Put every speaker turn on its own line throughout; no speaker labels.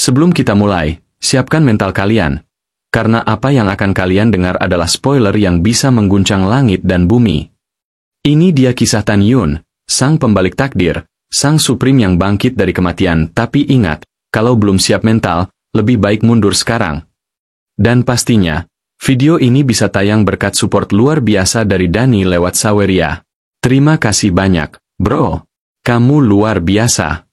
Sebelum kita mulai, siapkan mental kalian. Karena apa yang akan kalian dengar adalah spoiler yang bisa mengguncang langit dan bumi. Ini dia kisah Tan Yun, sang pembalik takdir, sang Supreme yang bangkit dari kematian. Tapi ingat, kalau belum siap mental, lebih baik mundur sekarang. Dan pastinya, video ini bisa tayang berkat support luar biasa dari Dani lewat Saweria. Terima kasih banyak, bro. Kamu luar biasa.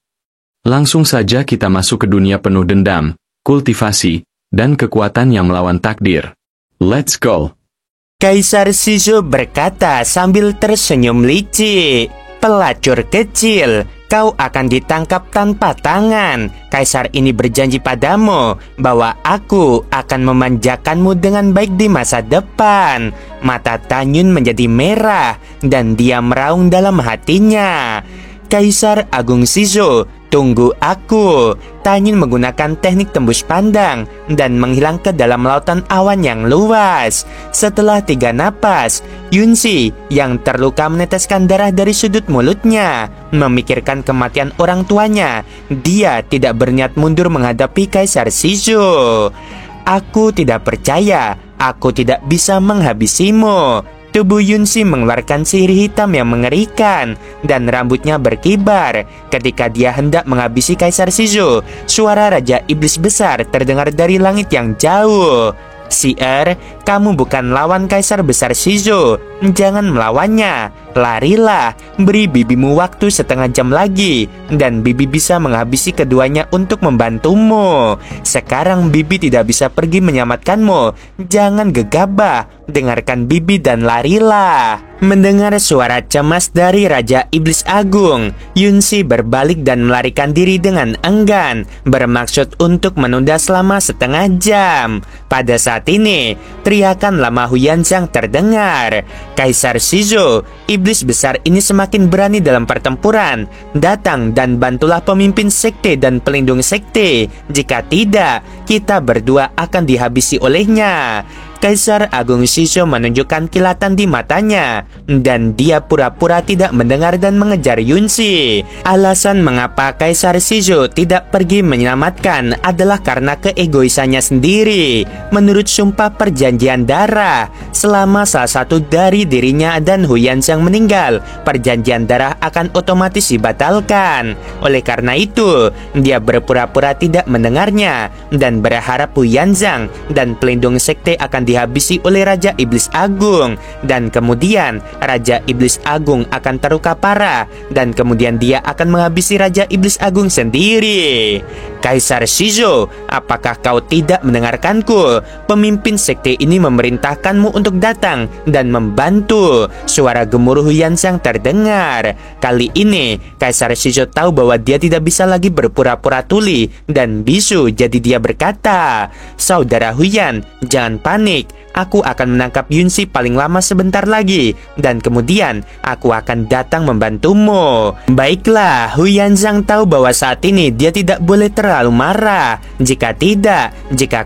Langsung saja kita masuk ke dunia penuh dendam, kultivasi, dan kekuatan yang melawan takdir. Let's go!
Kaisar Shizou berkata sambil tersenyum licik, "Pelacur kecil, kau akan ditangkap tanpa tangan. Kaisar ini berjanji padamu bahwa aku akan memanjakanmu dengan baik di masa depan." Mata Tan Yun menjadi merah dan dia meraung dalam hatinya. "Kaisar Agung Shizou, tunggu aku." Tan Yun menggunakan teknik tembus pandang dan menghilang ke dalam lautan awan yang luas. Setelah 3 napas, Yunsi yang terluka meneteskan darah dari sudut mulutnya. Memikirkan kematian orang tuanya, dia tidak berniat mundur menghadapi Kaisar Shizou. "Aku tidak percaya, aku tidak bisa menghabisimu." Tubuh Yunsi mengeluarkan sihir hitam yang mengerikan dan rambutnya berkibar. Ketika dia hendak menghabisi Kaisar Shizou, suara Raja Iblis Besar terdengar dari langit yang jauh. "Si'er, kamu bukan lawan Kaisar Besar Shizou. Jangan melawannya. Larilah. Beri bibimu waktu setengah jam lagi, dan bibi bisa menghabisi keduanya untuk membantumu. Sekarang bibi tidak bisa pergi menyelamatkanmu. Jangan gegabah. Dengarkan bibi dan larilah." Mendengar suara cemas dari Raja Iblis Agung, Yunsi berbalik dan melarikan diri dengan enggan, bermaksud untuk menunda selama setengah jam. Pada saat ini, teriakan lama Huyanzhang terdengar. Kaisar Shizou, iblis besar ini semakin berani dalam pertempuran. Datang dan bantulah pemimpin sekte dan pelindung sekte. Jika tidak, kita berdua akan dihabisi olehnya. Kaisar Agung Shizou menunjukkan kilatan di matanya, dan dia pura-pura tidak mendengar dan mengejar Yunsi. Alasan mengapa Kaisar Shizou tidak pergi menyelamatkan adalah karena keegoisannya sendiri. Menurut sumpah perjanjian darah, selama salah satu dari dirinya dan Huyanzhang meninggal, perjanjian darah akan otomatis dibatalkan. Oleh karena itu, dia berpura-pura tidak mendengarnya dan berharap Huyanzhang dan pelindung sekte akan dihabisi oleh Raja Iblis Agung, dan kemudian Raja Iblis Agung akan terluka parah, dan kemudian dia akan menghabisi Raja Iblis Agung sendiri. "Kaisar Shizou, apakah kau tidak mendengarkanku? Pemimpin sekte ini memerintahkanmu untuk datang dan membantu." Suara gemuruh Huyanzhang terdengar. Kali ini Kaisar Shizou tahu bahwa dia tidak bisa lagi berpura-pura tuli dan bisu, jadi dia berkata, "Saudara Huyan, jangan panik. Aku akan menangkap Yunsi paling lama sebentar lagi, dan kemudian aku akan datang membantumu." Baiklah, Huyanzhang tahu bahwa saat ini dia tidak boleh terlalu marah. Jika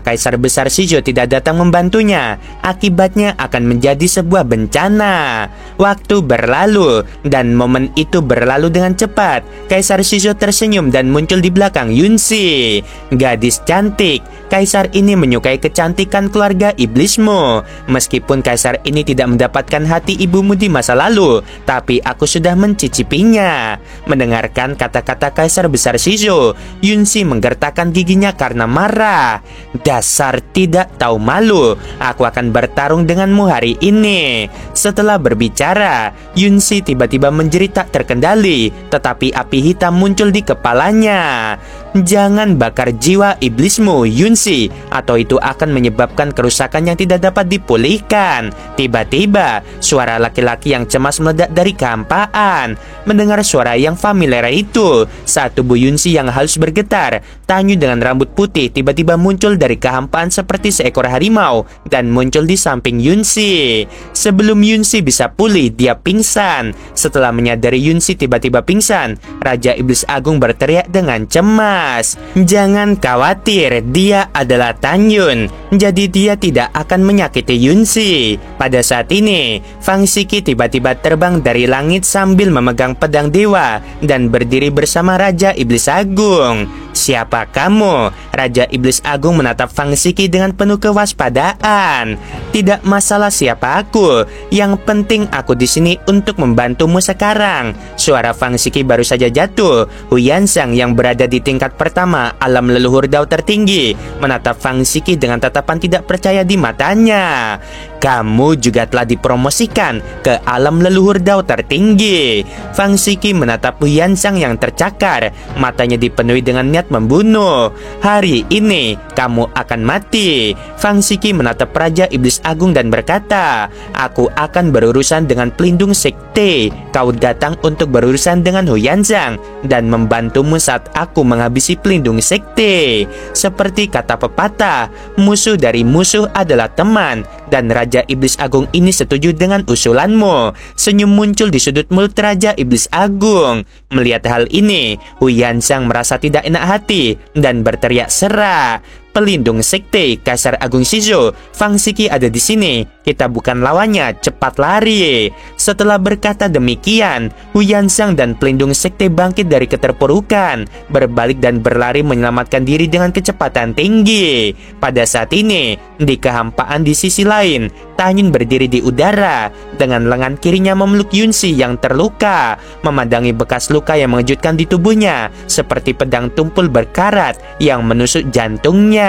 Kaisar Besar Shizou tidak datang membantunya, akibatnya akan menjadi sebuah bencana. Waktu berlalu, dan momen itu berlalu dengan cepat. Kaisar Shizou tersenyum dan muncul di belakang Yunsi. "Gadis cantik, Kaisar ini menyukai kecantikan keluarga iblismu. Meskipun Kaisar ini tidak mendapatkan hati ibumu di masa lalu, tapi aku sudah mencicipinya." Mendengarkan kata-kata Kaisar Besar Shizou, Yunsi menggertakkan giginya karena marah. "Dasar tidak tahu malu, aku akan bertarung denganmu hari ini." Setelah berbicara, Yunsi tiba-tiba menjerit tak terkendali, tetapi api hitam muncul di kepalanya. "Jangan bakar jiwa iblismu, Yunsi, atau itu akan menyebabkan kerusakan yang tidak dapat dipulihkan." Tiba-tiba, suara laki-laki yang cemas meledak dari kehampaan. Mendengar suara yang familiar itu, saat tubuh Yunsi yang halus bergetar, Tan Yun dengan rambut putih tiba-tiba muncul dari kehampaan seperti seekor harimau dan muncul di samping Yunsi. Sebelum Yunsi bisa pulih, dia pingsan. Setelah menyadari Yunsi tiba-tiba pingsan, Raja Iblis Agung berteriak dengan cemas, "Jangan khawatir, dia adalah Tan Yun, jadi dia tidak akan menyakiti Yunsi." Pada saat ini, Fang Shiki tiba-tiba terbang dari langit sambil memegang pedang dewa dan berdiri bersama Raja Iblis Agung. Siapa kamu? Raja Iblis Agung menatap Fang Siki dengan penuh kewaspadaan. Tidak masalah siapa aku, yang penting aku di sini untuk membantumu sekarang. Suara Fang Siki baru saja jatuh. Huyansang yang berada di tingkat pertama alam leluhur Dao tertinggi menatap Fang Siki dengan tatapan tidak percaya di matanya. Kamu juga telah dipromosikan ke alam leluhur Dao tertinggi. Fang Siki menatap Huyansang yang tercakar, matanya dipenuhi dengan niat membunuh. Hari ini kamu akan mati. Fang Siki menatap Raja Iblis Agung dan berkata, aku akan berurusan dengan pelindung sekte. Kau datang untuk berurusan dengan Huyansang dan membantumu saat aku menghabisi pelindung sekte. Seperti kata pepatah, musuh dari musuh adalah teman. Dan Raja Iblis Agung ini setuju dengan usulanmu. Senyum muncul di sudut mulut Raja Iblis Agung. Melihat hal ini, Huyansang merasa tidak enak hati dan berteriak serak. Pelindung sekte Kaisar Agung Shizou, Fang Siki ada di sini. Kita bukan lawannya, cepat lari. Setelah berkata demikian, Huyansang dan pelindung sekte bangkit dari keterpurukan, berbalik dan berlari menyelamatkan diri dengan kecepatan tinggi. Pada saat ini, di kehampaan di sisi lain, Tanyun berdiri di udara dengan lengan kirinya memeluk Yunsi yang terluka, memandangi bekas luka yang mengejutkan di tubuhnya, seperti pedang tumpul berkarat yang menusuk jantungnya.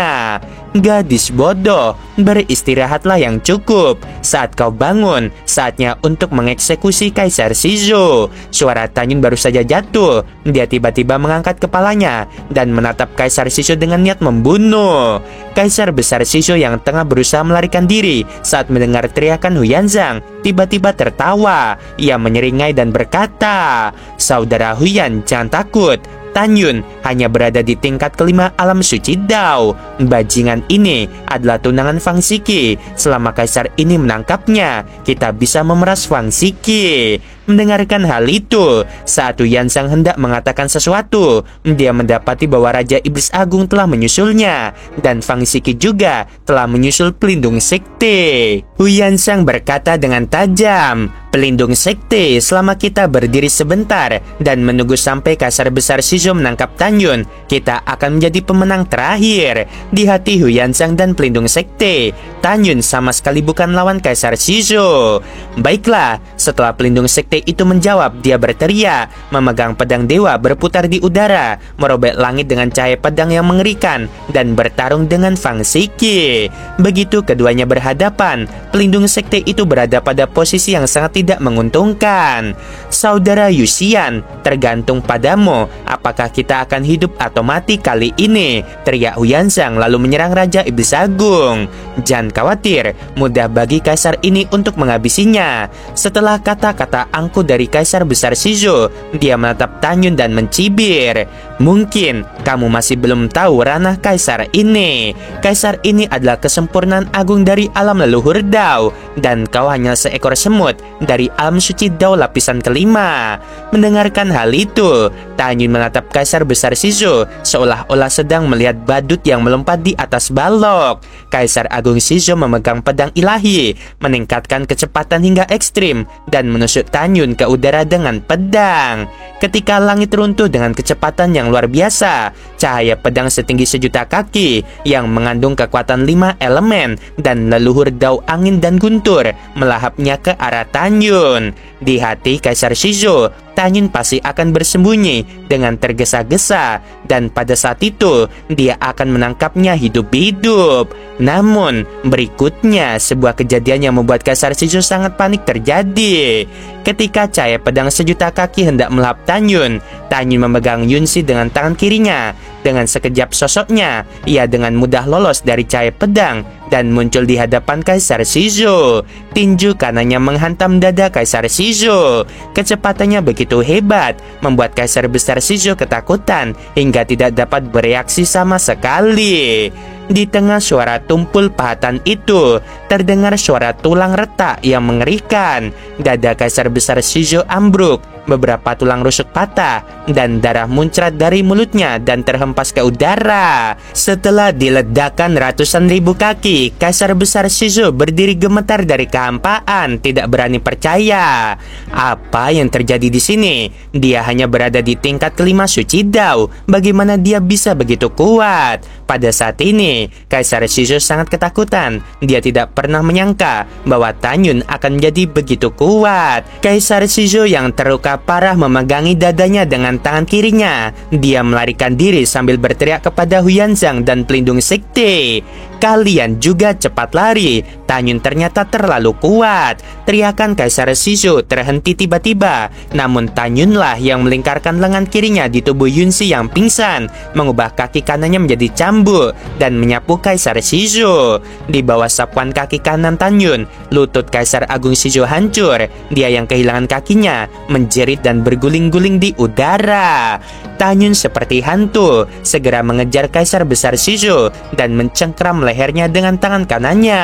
Gadis bodoh, beristirahatlah yang cukup. Saat kau bangun, saatnya untuk mengeksekusi Kaisar Shizou. Suara Tanyun baru saja jatuh. Dia tiba-tiba mengangkat kepalanya dan menatap Kaisar Shizou dengan niat membunuh. Kaisar besar Shizou yang tengah berusaha melarikan diri saat mendengar teriakan Huyansang tiba-tiba tertawa. Ia menyeringai dan berkata, saudara Huyan, jangan takut. Tanyun hanya berada di tingkat kelima alam suci Dao. Bajingan ini adalah tunangan Fang Siki. Selama Kaisar ini menangkapnya, kita bisa memeras Fang Siki. Mendengarkan hal itu, saat Huyansang hendak mengatakan sesuatu, dia mendapati bahwa Raja Iblis Agung telah menyusulnya, dan Fang Siki juga telah menyusul pelindung sekte. Huyansang berkata dengan tajam, pelindung sekte, selama kita berdiri sebentar dan menunggu sampai Kaisar Besar Shizou menangkap Tanyun, kita akan menjadi pemenang terakhir. Di hati Huyansang dan pelindung sekte, Tanyun sama sekali bukan lawan Kaisar Shizou. Baiklah, setelah pelindung sekte itu menjawab, dia berteriak, memegang pedang dewa berputar di udara, merobek langit dengan cahaya pedang yang mengerikan, dan bertarung dengan Fang Siki. Begitu keduanya berhadapan, pelindung sekte itu berada pada posisi yang sangat tidak menguntungkan. Saudara Yuxian, tergantung padamu, apakah kita akan hidup atau mati kali ini, teriak Huyansang lalu menyerang Raja Iblis Agung. Jangan khawatir, mudah bagi Kaisar ini untuk menghabisinya. Setelah kata-kata angkuh dari Kaisar Besar Shizou, dia menatap Tanyun dan mencibir. Mungkin kamu masih belum tahu ranah Kaisar ini. Kaisar ini adalah kesempurnaan agung dari alam leluhur Dao, dan kau hanya seekor semut dari alam suci Dao lapisan kelima. Mendengarkan hal itu, Tanyun menatap Kaisar Besar Shizou seolah-olah sedang melihat badut yang melompat di atas balok. Kaisar Agung Shizou memegang pedang ilahi, meningkatkan kecepatan hingga ekstrim, dan menusuk Tanyun ke udara dengan pedang. Ketika langit runtuh dengan kecepatan yang luar biasa, cahaya pedang setinggi 1.000.000 kaki yang mengandung kekuatan 5 elemen dan leluhur Dao angin dan guntur melahapnya ke arah Tanyun. Di hati Kaisar Shizou, Tanyun pasti akan bersembunyi dengan tergesa-gesa, dan pada saat itu dia akan menangkapnya hidup-hidup. Namun berikutnya sebuah kejadian yang membuat Kaisar Shizou sangat panik terjadi. Ketika cahaya pedang 1.000.000 kaki hendak melahap Tanyun, Tanyun memegang Yunsi dengan tangan kirinya. Dengan sekejap sosoknya, ia dengan mudah lolos dari cahaya pedang dan muncul di hadapan Kaisar Shizou. Tinju kanannya menghantam dada Kaisar Shizou. Kecepatannya begitu hebat, membuat Kaisar Besar Shizou ketakutan hingga tidak dapat bereaksi sama sekali. Di tengah suara tumpul pahatan itu, terdengar suara tulang retak yang mengerikan. Dada Kaisar Besar Shizou ambruk beberapa tulang rusuk patah, dan darah muncrat dari mulutnya dan terhempas ke udara. Setelah diledakkan ratusan ribu kaki, Kaisar Besar Shizou berdiri gemetar dari kehampaan, tidak berani percaya. Apa yang terjadi di sini? Dia hanya berada di tingkat kelima suci Dao. Bagaimana dia bisa begitu kuat? Pada saat ini, Kaisar Shizou sangat ketakutan. Dia tidak pernah menyangka bahwa Tan Yun akan menjadi begitu kuat. Kaisar Shizou yang terluka parah memegangi dadanya dengan tangan kirinya. Dia melarikan diri sambil berteriak kepada Huyanzang dan pelindung sekte. Kalian juga cepat lari. Tan Yun ternyata terlalu kuat. Teriakan Kaisar Shizou terhenti tiba-tiba. Namun Tan Yun lah yang melingkarkan lengan kirinya di tubuh Yunzi yang pingsan, mengubah kaki kanannya menjadi cambuk dan menyapu Kaisar Shizou. Di bawah sapuan kaki kanan Tan Yun, lutut Kaisar Agung Shizou hancur. Dia yang kehilangan kakinya menjerit dan berguling-guling di udara. Tan Yun seperti hantu segera mengejar Kaisar Besar Shizou dan mencengkram lehernya dengan tangan kanannya.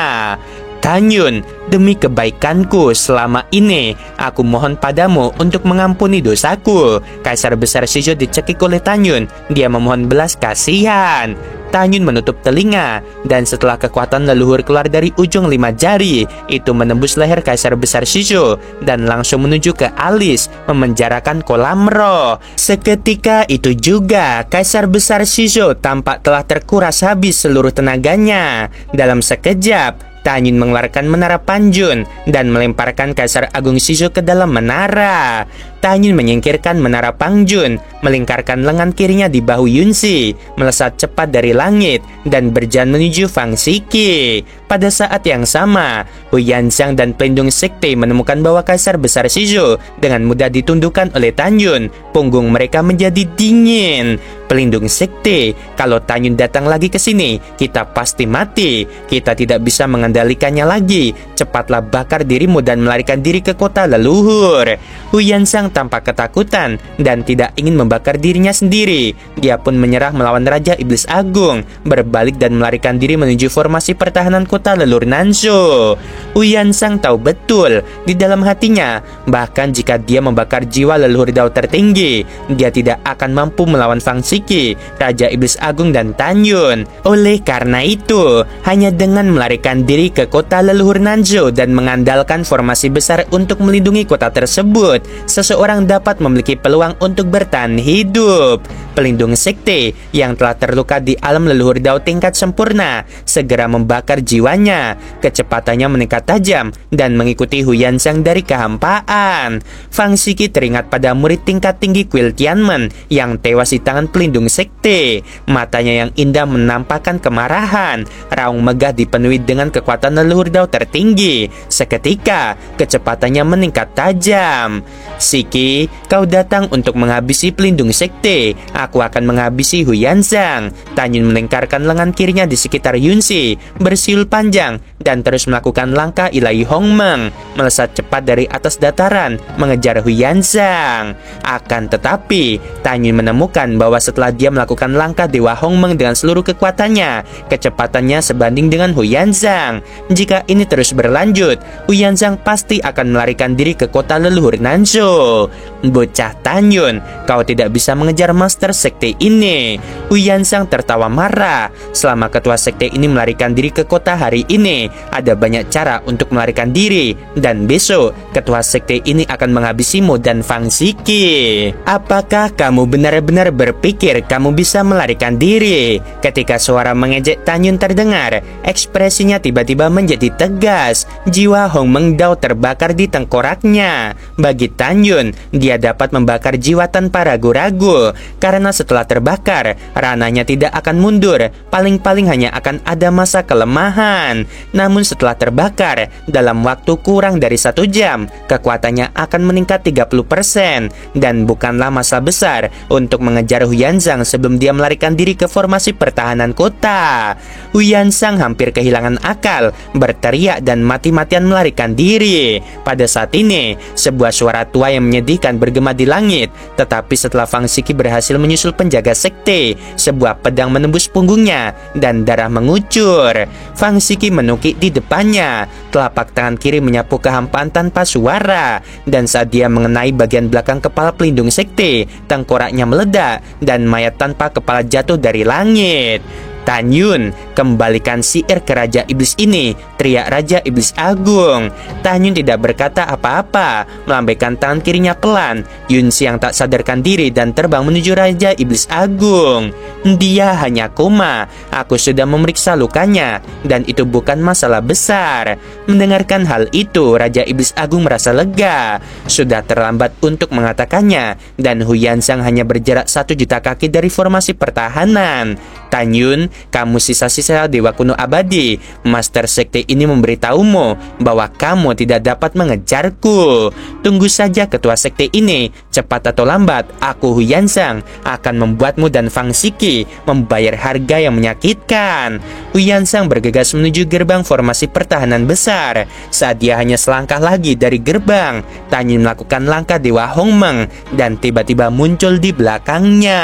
Tan Yun, demi kebaikanku selama ini, aku mohon padamu untuk mengampuni dosaku. Kaisar Besar Shizou dicekik oleh Tan Yun. Dia memohon belas kasihan. Tan Yun menutup telinga, dan setelah kekuatan leluhur keluar dari ujung 5 jari, itu menembus leher Kaisar Besar Shizou dan langsung menuju ke alis, memenjarakan kolam roh. Seketika itu juga, Kaisar Besar Shizou tampak telah terkuras habis seluruh tenaganya. Dalam sekejap, Tan Yun mengeluarkan menara Panjun dan melemparkan Kaisar Agung Shizou ke dalam menara. Tan Yun menyingkirkan menara Panjun, melingkarkan lengan kirinya di bahu Yunzi, melesat cepat dari langit dan berjalan menuju Fang Shiki. Pada saat yang sama, Huyanzang dan pelindung sekte menemukan bahwa Kaisar Besar Shizou dengan mudah ditundukkan oleh Tan Yun. Punggung mereka menjadi dingin. Pelindung sekte, kalau Tan Yun datang lagi ke sini, kita pasti mati. Kita tidak bisa mengendalikannya lagi. Cepatlah bakar dirimu dan melarikan diri ke kota leluhur. Huyanzang tampak ketakutan dan tidak ingin membakar dirinya sendiri. Dia pun menyerah melawan Raja Iblis Agung, berbalik dan melarikan diri menuju formasi pertahanan kota leluhur Nanzhou. Huyanzang tahu betul di dalam hatinya, bahkan jika dia membakar jiwa leluhur Dao tertinggi, dia tidak akan mampu melawan Fang Shiki, Raja Iblis Agung dan Tan Yun. Oleh karena itu, hanya dengan melarikan diri ke kota leluhur Nanzhou dan mengandalkan formasi besar untuk melindungi kota tersebut, seseorang dapat memiliki peluang untuk bertahan hidup. Pelindung sekte yang telah terluka di alam leluhur Dao tingkat sempurna segera membakar jiwanya. Kecepatannya meningkat tajam dan mengikuti Huyanzang dari kehampaan. Fang Shiki teringat pada murid tingkat tinggi Kuil Tianmen yang tewas di tangan pelindung sekte. Matanya yang indah menampakkan kemarahan. Raung megah dipenuhi dengan kekuatan leluhur Dao tertinggi. Seketika, kecepatannya meningkat tajam. Shiki, kau datang untuk menghabisi pelindung sekte. Aku akan menghabisi Huyanzang. Tan Yun melingkarkan lengan kirinya di sekitar Yunzi, bersiul panjang, dan terus melakukan langkah ilahi Hongmeng, melesat cepat dari atas dataran, mengejar Huyanzang. Akan tetapi, Tan Yun menemukan bahwa setelah dia melakukan langkah Dewa Hongmeng dengan seluruh kekuatannya, kecepatannya sebanding dengan Huyanzang. Jika ini terus berlanjut, Huyanzang pasti akan melarikan diri ke kota leluhur Nanzhou. Bocah Tan Yun, kau tidak bisa mengejar master sekte ini. Huyanzang tertawa marah. Selama ketua sekte ini melarikan diri ke kota hari ini, ada banyak cara untuk melarikan diri, dan besok ketua sekte ini akan menghabisimu dan Fang Shiki. Apakah kamu benar-benar berpikir kamu bisa melarikan diri? Ketika suara mengejek Tan Yun terdengar, ekspresinya tiba-tiba menjadi tegas. Jiwa Hongmeng Dao terbakar di tengkoraknya. Bagi Tan Yun, dia dapat membakar jiwa tanpa ragu-ragu, karena setelah terbakar, ranahnya tidak akan mundur, paling-paling hanya akan ada masa kelemahan. Namun setelah terbakar, dalam waktu kurang dari 1 jam, kekuatannya akan meningkat 30%, dan bukanlah masalah besar untuk mengejar Huyanzang sebelum dia melarikan diri ke formasi pertahanan kota. Huyanzang hampir kehilangan akal, berteriak dan mati-matian melarikan diri. Pada saat ini, sebuah suara tua yang menyedihkan bergema di langit. Tetapi setelah Fang Xiki berhasil menyusul penjaga sekte, sebuah pedang menembus punggungnya dan darah mengucur. Fang Xiki menukik di depannya. Telapak tangan kiri menyapu kehampaan tanpa suara, dan saat dia mengenai bagian belakang kepala pelindung sekte, tengkoraknya meledak dan mayat tanpa kepala jatuh dari langit. Tan Yun, kembalikan sihir ke Raja Iblis ini, teriak Raja Iblis Agung. Tan Yun tidak berkata apa-apa, melambaikan tangan kirinya pelan. Yun Si yang tak sadarkan diri dan terbang menuju Raja Iblis Agung. Dia hanya koma, aku sudah memeriksa lukanya, dan itu bukan masalah besar. Mendengarkan hal itu, Raja Iblis Agung merasa lega. Sudah terlambat untuk mengatakannya, dan Hu Yanzang hanya berjarak 1 juta kaki dari formasi pertahanan. Tan Yun, kamu sisa-sisa dewa kuno abadi. Master sekte ini memberitahumu bahwa kamu tidak dapat mengejarku. Tunggu saja ketua sekte ini. Cepat atau lambat, aku Hu Yanzang akan membuatmu dan Fang Xiki membayar harga yang menyakitkan. Hu Yanzang bergegas menuju gerbang formasi pertahanan besar. Saat dia hanya selangkah lagi dari gerbang, Tan Yun melakukan langkah dewa Hongmeng dan tiba-tiba muncul di belakangnya.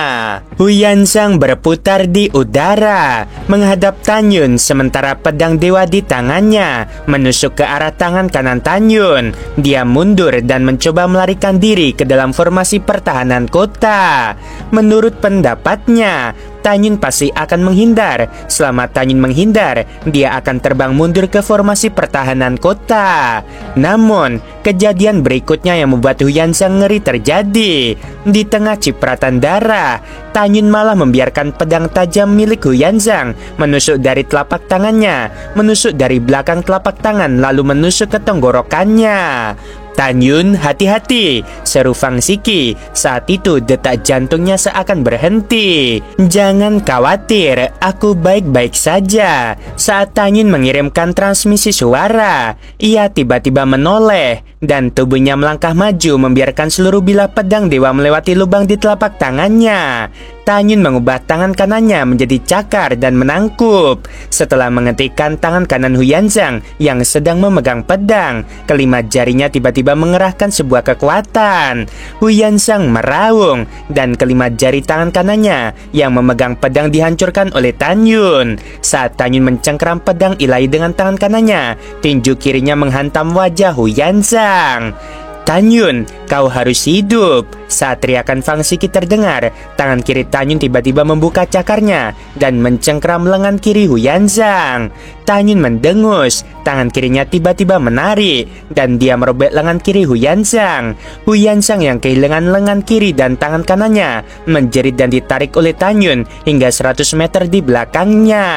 Hu Yanzang berputar di udara menghadap Tan Yun, sementara pedang dewa di tangannya menusuk ke arah tangan kanan Tan Yun. Dia mundur dan mencoba melarikan diri ke dalam formasi pertahanan kota. Menurut pendapatnya, Tan Yun pasti akan menghindar. Selama Tan Yun menghindar, dia akan terbang mundur ke formasi pertahanan kota. Namun, kejadian berikutnya yang membuat Hu Yanzang ngeri terjadi. Di tengah cipratan darah, Tan Yun malah membiarkan pedang tajam milik Hu Yanzang menusuk dari telapak tangannya, menusuk dari belakang telapak tangan, lalu menusuk ke tenggorokannya. Tan Yun, hati-hati, seru Fang Xiki. Saat itu detak jantungnya seakan berhenti. Jangan khawatir, aku baik-baik saja. Saat Tan Yun mengirimkan transmisi suara, ia tiba-tiba menoleh dan tubuhnya melangkah maju membiarkan seluruh bilah pedang dewa melewati lubang di telapak tangannya. Tan Yun mengubah tangan kanannya menjadi cakar dan menangkup. Setelah mengetikkan tangan kanan Hu Yanzang yang sedang memegang pedang, kelima jarinya tiba-tiba mengerahkan sebuah kekuatan. Hu Yanzang meraung dan kelima jari tangan kanannya yang memegang pedang dihancurkan oleh Tan Yun. Saat Tan Yun mencengkeram pedang ilahi dengan tangan kanannya, tinju kirinya menghantam wajah Hu Yanzang. Tan Yun, kau harus hidup. Saat teriakan Fang Xiki terdengar, tangan kiri Tan Yun tiba-tiba membuka cakarnya dan mencengkeram lengan kiri Hu Yanzang. Tan Yun mendengus, tangan kirinya tiba-tiba menarik dan dia merobek lengan kiri Hu Yanzang. Hu Yanzang yang kehilangan lengan kiri dan tangan kanannya menjerit dan ditarik oleh Tan Yun hingga 100 meter di belakangnya.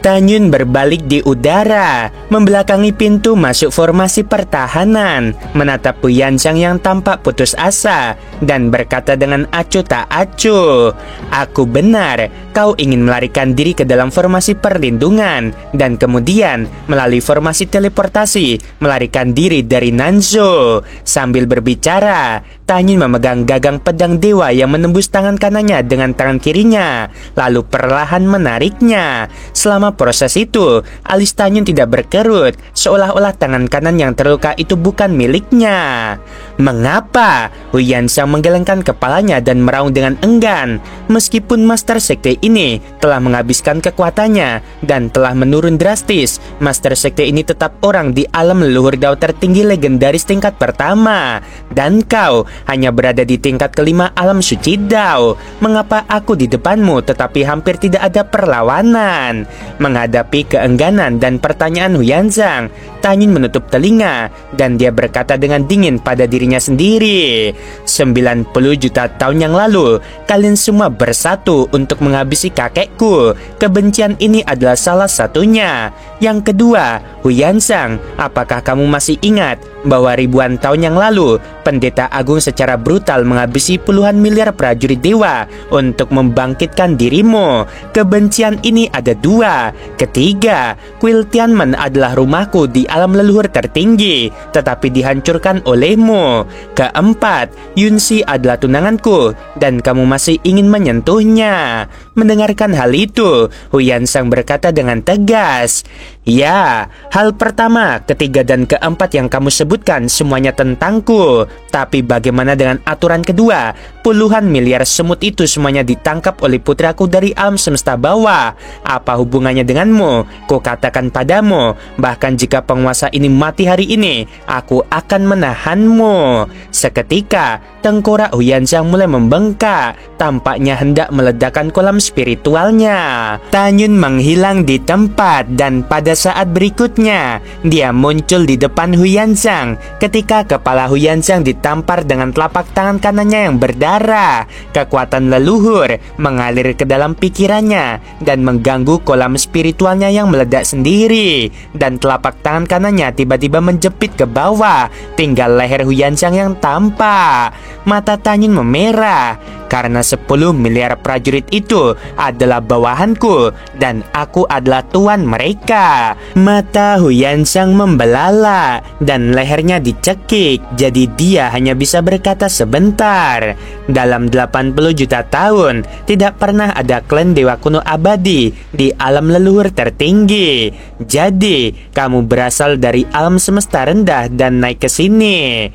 Tan Yun berbalik di udara, membelakangi pintu masuk formasi pertahanan, menatap Hu Yanzang yang tampak putus asa dan berkata dengan acuh tak acuh, "Aku benar, kau ingin melarikan diri ke dalam formasi perlindungan dan kemudian melalui formasi teleportasi melarikan diri dari Nanzhou." Sambil berbicara, Tan Yun memegang gagang pedang dewa yang menembus tangan kanannya dengan tangan kirinya, lalu perlahan menariknya. Selama proses itu, alis Tan Yun tidak berkerut, seolah-olah tangan kanan yang terluka itu bukan miliknya. Mengapa? Hu Yanzang menggelengkan kepalanya dan meraung dengan enggan. Meskipun Master Sekte ini telah menghabiskan kekuatannya dan telah menurun drastis, Master Sekte ini tetap orang di alam leluhur Dao tertinggi legendaris tingkat pertama. Dan kau hanya berada di tingkat kelima alam suci Dao. Mengapa aku di depanmu tetapi hampir tidak ada perlawanan? Menghadapi keengganan dan pertanyaan Hu Yanzang, Tan Yun menutup telinga dan dia berkata dengan dingin pada dirinya sendiri, 90 juta tahun yang lalu, kalian semua bersatu untuk menghabisi kakekku. Kebencian ini adalah salah satunya. Yang kedua, Hu Yanzang, apakah kamu masih ingat bahwa ribuan tahun yang lalu, Pendeta Agung secara brutal menghabisi puluhan miliar prajurit dewa untuk membangkitkan dirimu? Kebencian ini ada dua. Ketiga, kuil Tianmen adalah rumahku di alam leluhur tertinggi, tetapi dihancurkan olehmu. Keempat, Yun Si adalah tunanganku dan kamu masih ingin menyentuhnya. Mendengarkan hal itu, Huyansang berkata dengan tegas, "Ya, hal pertama, ketiga, dan keempat yang kamu sebutkan semuanya tentangku. Tapi bagaimana dengan aturan kedua? Puluhan miliar semut itu semuanya ditangkap oleh putraku dari alam semesta bawah. Apa hubungannya denganmu? Kukatakan padamu, bahkan jika penguasa ini mati hari ini, aku akan menahanmu." Seketika, tengkorak Huyansang mulai membengkak. Tampaknya hendak meledakkan kolam spiritualnya. Tanyun menghilang di tempat, dan pada saat berikutnya dia muncul di depan Huyansang. Ketika kepala Huyansang ditampar dengan telapak tangan kanannya yang berdarah, kekuatan leluhur mengalir ke dalam pikirannya dan mengganggu kolam spiritualnya yang meledak sendiri. Dan telapak tangan kanannya tiba-tiba menjepit ke bawah, tinggal leher Huyansang yang tampak. Mata Tanyun memerah karena 10 miliar prajurit itu adalah bawahanku dan aku adalah tuan mereka. Mata Huyansang membelalak dan lehernya dicekik, jadi dia hanya bisa berkata sebentar. Dalam 80 juta tahun, tidak pernah ada klan dewa kuno abadi di alam leluhur tertinggi. Jadi, kamu berasal dari alam semesta rendah dan naik ke sini.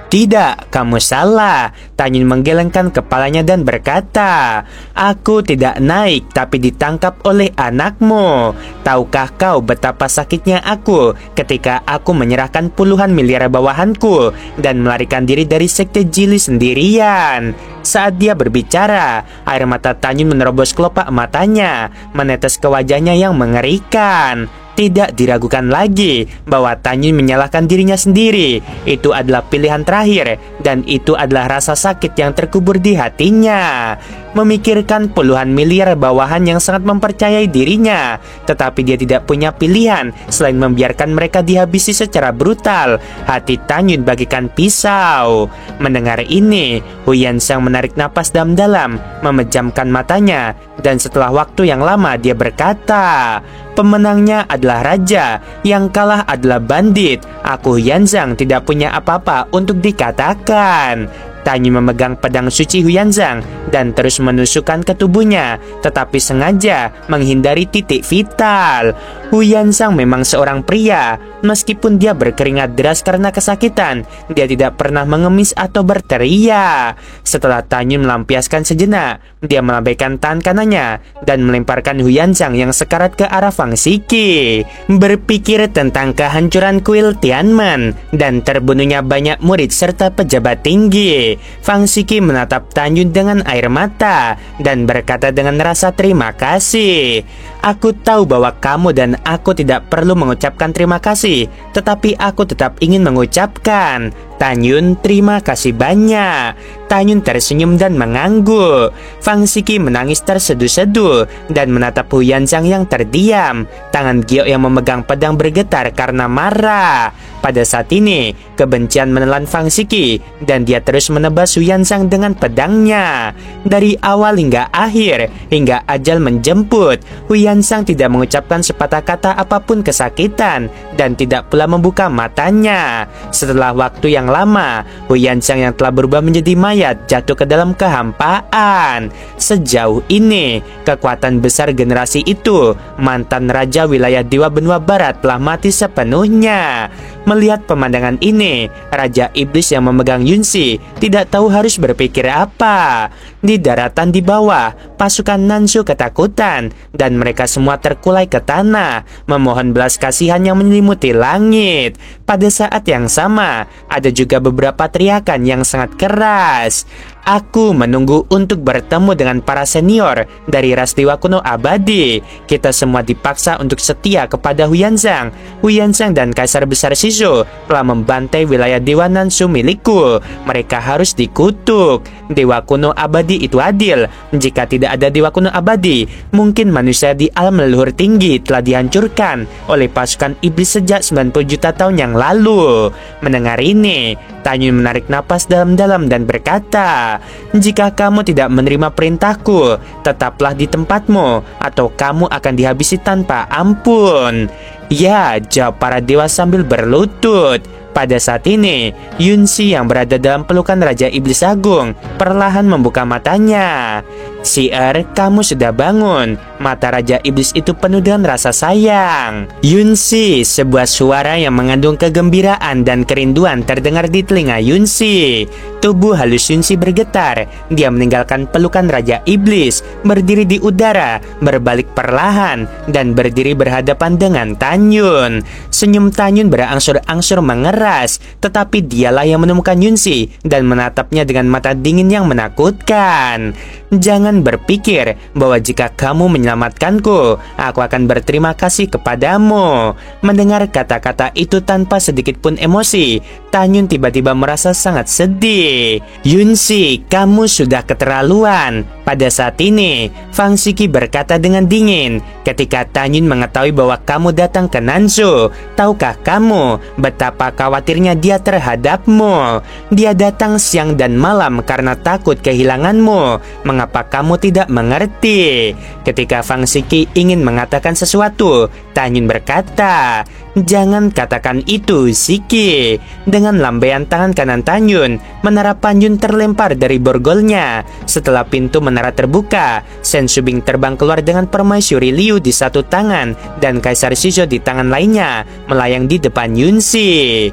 Tidak, kamu salah. Tanyun menggelengkan kepalanya dan berkata, "Aku tidak naik, tapi ditangkap oleh anakmu. Tahukah kau betapa sakitnya aku ketika aku menyerahkan puluhan miliar bawahanku dan melarikan diri dari sekte Jili sendirian?" Saat dia berbicara, air mata Tanyun menerobos kelopak matanya, menetes ke wajahnya yang mengerikan. Tidak diragukan lagi bahwa Tanyun menyalahkan dirinya sendiri. Itu adalah pilihan terakhir, dan itu adalah rasa sakit yang terkubur di hatinya. Memikirkan puluhan miliar bawahan yang sangat mempercayai dirinya, tetapi dia tidak punya pilihan selain membiarkan mereka dihabisi secara brutal. Hati Tanyun bagaikan pisau. Mendengar ini, Huyansang menarik napas dalam-dalam, memejamkan matanya, dan setelah waktu yang lama dia berkata, "Pemenangnya adalah raja, yang kalah adalah bandit. Aku Huyansang tidak punya apa-apa untuk dikatakan." Tanyun memegang pedang suci Huyansang dan terus menusukkan ke tubuhnya, tetapi sengaja menghindari titik vital. Huyansang memang seorang pria. Meskipun dia berkeringat deras karena kesakitan, dia tidak pernah mengemis atau berteriak. Setelah Tanyun melampiaskan sejenak, dia melambaikan tangan kanannya dan melemparkan Huyansang yang sekarat ke arah Fang Siki. Berpikir tentang kehancuran kuil Tianmen dan terbunuhnya banyak murid serta pejabat tinggi, Fang Siki menatap Tanyun dengan air mata dan berkata dengan rasa terima kasih, "Aku tahu bahwa kamu dan aku tidak perlu mengucapkan terima kasih, tetapi aku tetap ingin mengucapkan. Tanyun, terima kasih banyak." Tanyun tersenyum dan mengangguk. Fang Siki menangis terseduh-seduh dan menatap Huyansang yang terdiam. Tangan giok yang memegang pedang bergetar karena marah. Pada saat ini, kebencian menelan Fang Siki dan dia terus menebas Huyansang dengan pedangnya. Dari awal hingga akhir, hingga ajal menjemput, Huyansang tidak mengucapkan sepatah kata apapun kesakitan dan tidak pula membuka matanya. Setelah waktu yang lama, Huyansang yang telah berubah menjadi mayat jatuh ke dalam kehampaan. Sejauh ini, kekuatan besar generasi itu, mantan raja wilayah Dewa Benua Barat, telah mati sepenuhnya. Melihat pemandangan ini, Raja Iblis yang memegang Yunsi tidak tahu harus berpikir apa. Di daratan di bawah, pasukan Nansu ketakutan dan mereka semua terkulai ke tanah, memohon belas kasihan yang menyelimuti langit. Pada saat yang sama, ada juga beberapa teriakan yang sangat keras. "Aku menunggu untuk bertemu dengan para senior dari ras dewa kuno abadi. Kita semua dipaksa untuk setia kepada Huyansang. Huyansang dan Kaisar Besar Shizo telah membantai wilayah dewa Nansu milikku. Mereka harus dikutuk. Dewa kuno abadi itu adil. Jika tidak ada dewa kuno abadi, mungkin manusia di alam leluhur tinggi telah dihancurkan oleh pasukan iblis sejak 90 juta tahun yang lalu." Mendengar ini, Tanyun menarik napas dalam-dalam dan berkata, "Jika kamu tidak menerima perintahku, tetaplah di tempatmu atau kamu akan dihabisi tanpa ampun." "Ya," jawab para dewa sambil berlutut. Pada saat ini, Yunsi yang berada dalam pelukan Raja Iblis Agung perlahan membuka matanya. Si'er, kamu sudah bangun. Mata Raja Iblis itu penuh dengan rasa sayang. Yunsi, sebuah suara yang mengandung kegembiraan dan kerinduan terdengar di telinga Yunsi. Tubuh halus Yunsi bergetar. Dia meninggalkan pelukan Raja Iblis, berdiri di udara, berbalik perlahan, dan berdiri berhadapan dengan Tanyun. Senyum Tanyun berangsur-angsur mengeras, tetapi dialah yang menemukan Yunsi dan menatapnya dengan mata dingin yang menakutkan. Jangan berpikir bahwa jika kamu menyelamatkanku, aku akan berterima kasih kepadamu. Mendengar kata-kata itu tanpa sedikit pun emosi, Tanyun tiba-tiba merasa sangat sedih. Yunsi, kamu sudah keterlaluan. Pada saat ini, Fang Shiki berkata dengan dingin. Ketika Tanyun mengetahui bahwa kamu datang ke Nanzhou, tahukah kamu betapa khawatirnya dia terhadapmu? Dia datang siang dan malam karena takut kehilanganmu. Mengapa kamu tidak mengerti? Ketika Fang Shiki ingin mengatakan sesuatu, Tanyun berkata, "Jangan katakan itu, Shiki." Dengan lambaian tangan kanan Tanyun, menara Panjun terlempar dari borgolnya. Setelah pintu menara terbuka, Shen Shubing terbang keluar dengan permaisuri Liu di satu tangan dan Kaisar Shizhou di tangan lainnya, melayang di depan Yunsi.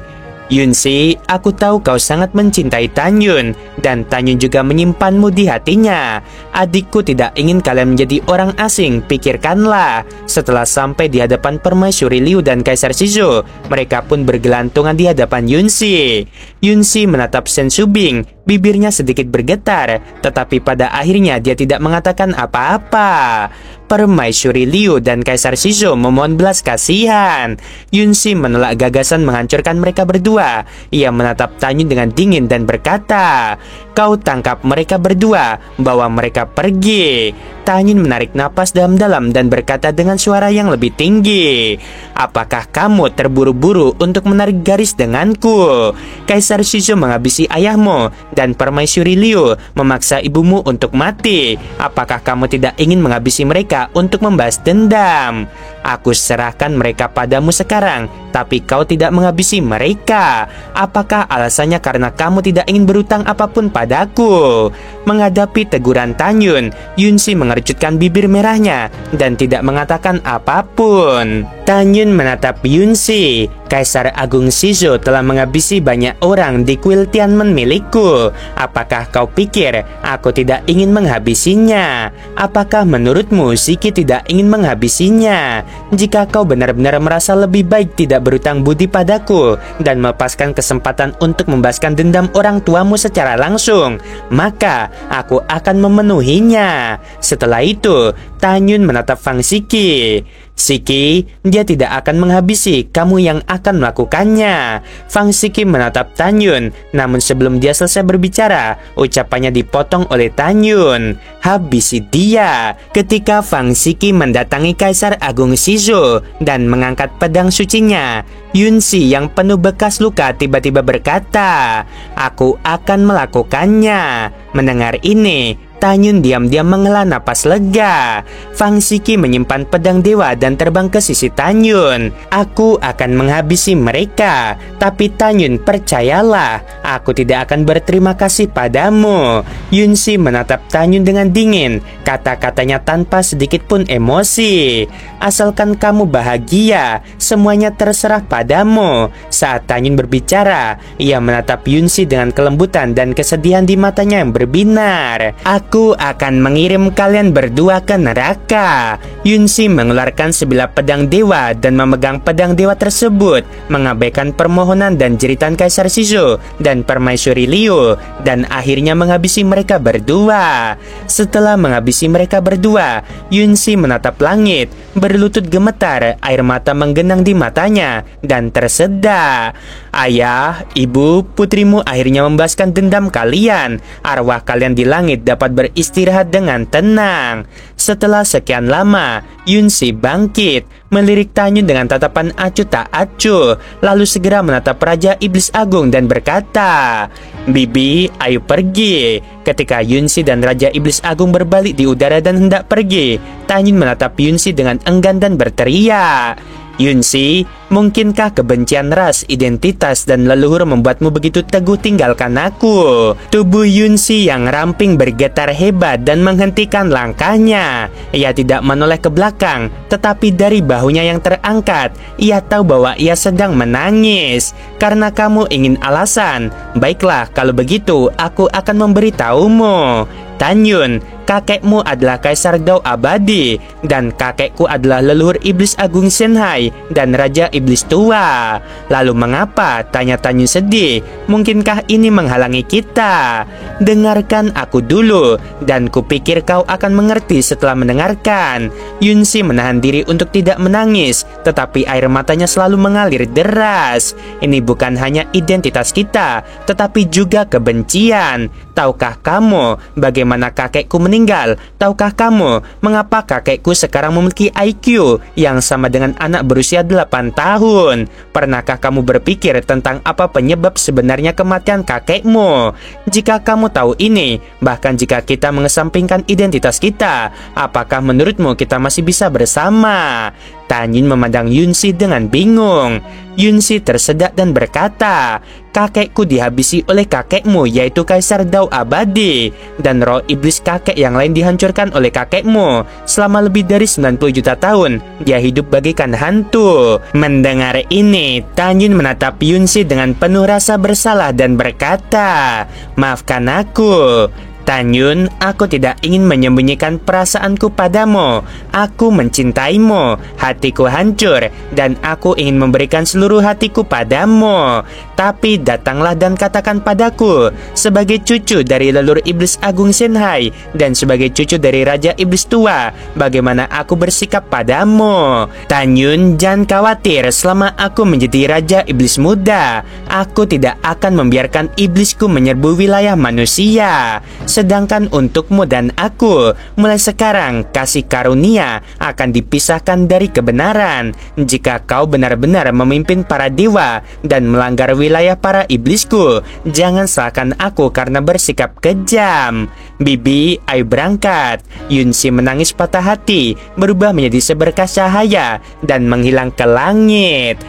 Yunsi, aku tahu kau sangat mencintai Tanyun, dan Tanyun juga menyimpanmu di hatinya. Adikku tidak ingin kalian menjadi orang asing, pikirkanlah. Setelah sampai di hadapan permaisuri Liu dan Kaisar Shizhou, mereka pun bergelantungan di hadapan Yunsi. Yunsi menatap Shen Shubing, bibirnya sedikit bergetar, tetapi pada akhirnya dia tidak mengatakan apa-apa. Permaisuri Liu dan Kaisar Shizhou memohon belas kasihan. Yunsi menolak gagasan menghancurkan mereka berdua. Ia menatap Tanyun dengan dingin dan berkata, "Kau tangkap mereka berdua, bawa mereka pergi." Tanyun menarik napas dalam-dalam dan berkata dengan suara yang lebih tinggi, "Apakah kamu terburu-buru untuk menarik garis denganku?" Kaisar Shizhou menghabisi ayahmu dan permaisuri Liu memaksa ibumu untuk mati. Apakah kamu tidak ingin menghabisi mereka untuk membalas dendam? Aku serahkan mereka padamu sekarang, tapi kau tidak menghabisi mereka. Apakah alasannya karena kamu tidak ingin berutang apapun padaku? Menghadapi teguran Tanyun, Yunsi mengerutkan bibir merahnya dan tidak mengatakan apapun. Tanyun menatap Yunsi. Kaisar Agung Shizhou telah menghabisi banyak orang di kuil Tianmen milikku. Apakah kau pikir aku tidak ingin menghabisinya? Apakah menurutmu Shiki tidak ingin menghabisinya? Jika kau benar-benar merasa lebih baik tidak berutang budi padaku dan melepaskan kesempatan untuk membahaskan dendam orang tuamu secara langsung, maka aku akan memenuhinya. Setelah itu, Tanyun menatap Fang Shiki. "Shiki, dia tidak akan menghabisi kamu yang akan melakukannya." Fang Shiki menatap Tanyun, namun sebelum dia selesai berbicara, ucapannya dipotong oleh Tanyun. "Habisi dia." Ketika Fang Shiki mendatangi Kaisar Agung Shizhou dan mengangkat pedang sucinya, Yunsi yang penuh bekas luka tiba-tiba berkata, "Aku akan melakukannya." Mendengar ini, Tanyun diam-diam menghela napas lega. Fang Shiki menyimpan pedang dewa dan terbang ke sisi Tanyun. "Aku akan menghabisi mereka, tapi Tanyun, percayalah, aku tidak akan berterima kasih padamu." Yunsi menatap Tanyun dengan dingin, kata-katanya tanpa sedikit pun emosi. "Asalkan kamu bahagia, semuanya terserah padamu." Saat Tanyun berbicara, ia menatap Yunsi dengan kelembutan dan kesedihan di matanya yang berbinar. "Aku akan mengirim kalian berdua ke neraka." Yunsi mengeluarkan sebilah pedang dewa dan memegang pedang dewa tersebut, mengabaikan permohonan dan jeritan Kaisar Shizhou dan permaisuri Liu, dan akhirnya menghabisi mereka berdua. Setelah menghabisi mereka berdua, Yunsi menatap langit, berlutut gemetar, air mata menggenang di matanya, dan tersedak. "Ayah, ibu, putrimu akhirnya membahaskan dendam kalian. Arwah kalian di langit dapat beristirahat dengan tenang." Setelah sekian lama, Yunsi bangkit, melirik Tanyun dengan tatapan acuh tak acuh, lalu segera menatap Raja Iblis Agung dan berkata, "Bibi, ayo pergi." Ketika Yunsi dan Raja Iblis Agung berbalik di udara dan hendak pergi, Tanyun menatap Yunsi dengan enggan dan berteriak, Yunsi, mungkinkah kebencian ras, identitas, dan leluhur membuatmu begitu teguh tinggalkan aku? Tubuh Yunsi yang ramping bergetar hebat dan menghentikan langkahnya. Ia tidak menoleh ke belakang, tetapi dari bahunya yang terangkat, ia tahu bahwa ia sedang menangis. Karena kamu ingin alasan, baiklah kalau begitu aku akan memberitahumu. Tan Yun, kakekmu adalah Kaisar Dao Abadi, dan kakekku adalah leluhur Iblis Agung Shenhai dan Raja Iblis Tua. Lalu mengapa? Tanya Tan Yun sedih. Mungkinkah ini menghalangi kita? Dengarkan aku dulu, dan kupikir kau akan mengerti setelah mendengarkan. Yunsi menahan diri untuk tidak menangis, tetapi air matanya selalu mengalir deras. Ini bukan hanya identitas kita, tetapi juga kebencian. Tahukah kamu bagaimana kakekku meninggal? Tahukah kamu mengapa kakekku sekarang memiliki IQ yang sama dengan anak berusia 8 tahun? Pernahkah kamu berpikir tentang apa penyebab sebenarnya kematian kakekmu? Jika kamu tahu ini, bahkan jika kita mengesampingkan identitas kita, apakah menurutmu kita masih bisa bersama? Tan Yun memandang Yunsi dengan bingung. Yunsi tersedak dan berkata, kakekku dihabisi oleh kakekmu, yaitu Kaisar Dao Abadi, dan roh iblis kakek yang lain dihancurkan oleh kakekmu. Selama lebih dari 90 juta tahun, dia hidup bagaikan hantu. Mendengar ini, Tan Yun menatap Yunsi dengan penuh rasa bersalah dan berkata, maafkan aku. Tan Yun, aku tidak ingin menyembunyikan perasaanku padamu. Aku mencintaimu, hatiku hancur, dan aku ingin memberikan seluruh hatiku padamu. Tapi datanglah dan katakan padaku, sebagai cucu dari leluhur Iblis Agung Shenhai dan sebagai cucu dari Raja Iblis Tua, bagaimana aku bersikap padamu. Tan Yun, jangan khawatir, selama aku menjadi Raja Iblis Muda, aku tidak akan membiarkan iblisku menyerbu wilayah manusia. Sedangkan untukmu dan aku, mulai sekarang kasih karunia akan dipisahkan dari kebenaran. Jika kau benar-benar memimpin para dewa dan melanggar wilayah para iblisku, jangan salahkan aku karena bersikap kejam. Bibi, ayo berangkat. Yunsi menangis patah hati, berubah menjadi seberkas cahaya dan menghilang ke langit.